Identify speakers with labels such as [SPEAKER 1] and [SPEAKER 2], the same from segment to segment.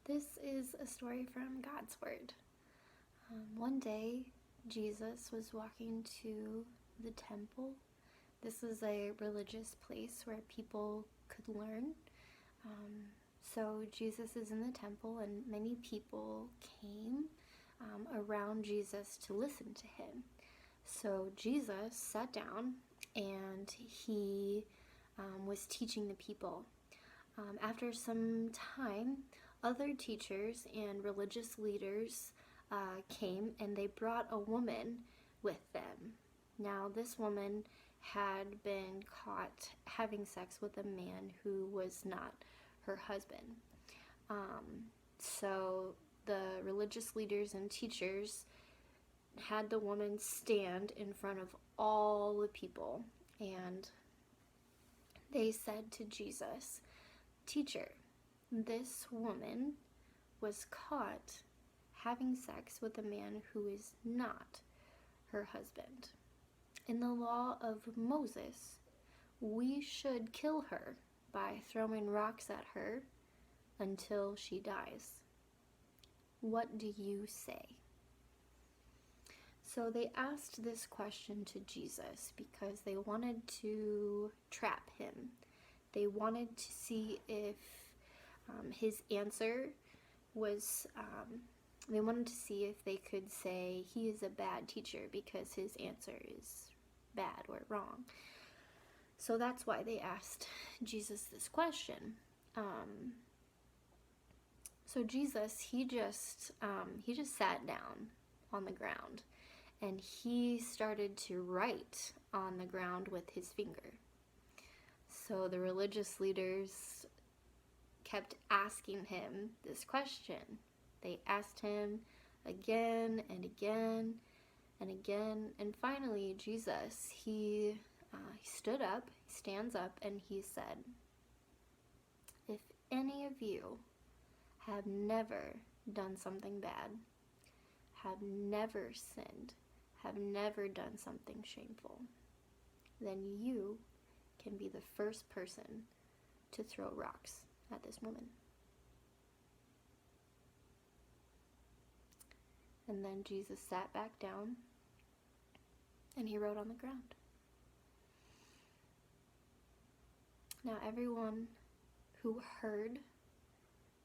[SPEAKER 1] This is a story from God's Word. One day, Jesus was walking to the temple. This was a religious place where people could learn. So Jesus is in the temple, and many people came around Jesus to listen to him. So Jesus sat down and he was teaching the people. After some time, other teachers and religious leaders came, and they brought a woman with them. Now, this woman had been caught having sex with a man who was not her husband. So the religious leaders and teachers had the woman stand in front of all the people, and they said to Jesus, "Teacher, this woman was caught having sex with a man who is not her husband. In the law of Moses, we should kill her by throwing rocks at her until she dies. What do you say?" So they asked this question to Jesus because they wanted to trap him. They wanted to see if his answer was, they wanted to see if they could say he is a bad teacher because his answer is bad or wrong. So that's why they asked Jesus this question. So Jesus, he just sat down on the ground, and he started to write on the ground with his finger. So the religious leaders kept asking him this question. They asked him again and again and again, and finally Jesus, he stood up, he stands up, and he said, "If any of you have never done something bad, have never sinned, have never done something shameful, then you can be the first person to throw rocks at this woman." And then Jesus sat back down and he wrote on the ground. Now everyone who heard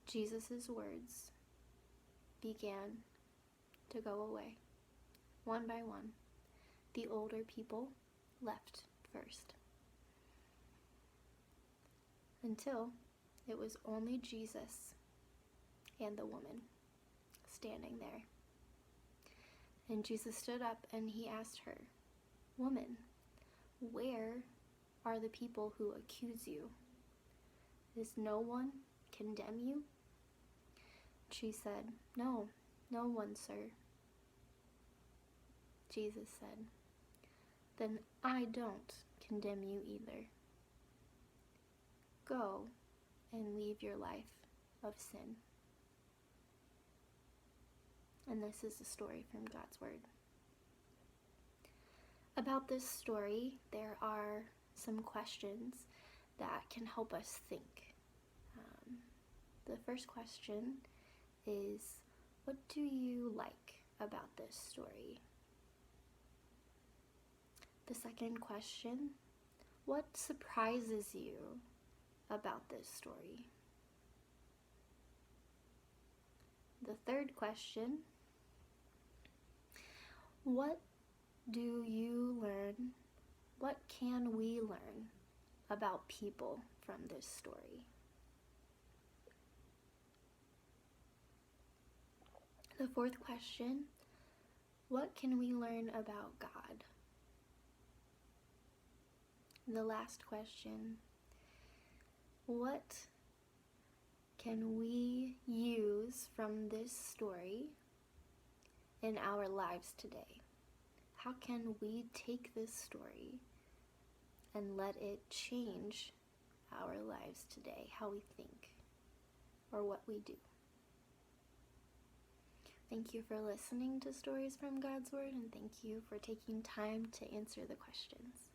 [SPEAKER 1] Jesus' words began to go away. One by one, the older people left first, until it was only Jesus and the woman standing there. And Jesus stood up and he asked her, "Woman, where are the people who accuse you? Does no one condemn you?" She said, "No, no one, sir." Jesus said, "Then I don't condemn you either. Go and leave your life of sin." And this is a story from God's Word. About this story, there are some questions that can help us think. The first question is, what do you like about this story? The second question, what surprises you about this story? The third question, what do you learn? What can we learn about people from this story? The fourth question, what can we learn about God? The last question, what can we use from this story in our lives today? How can we take this story and let it change our lives today, how we think or what we do? Thank you for listening to Stories from God's Word, and thank you for taking time to answer the questions.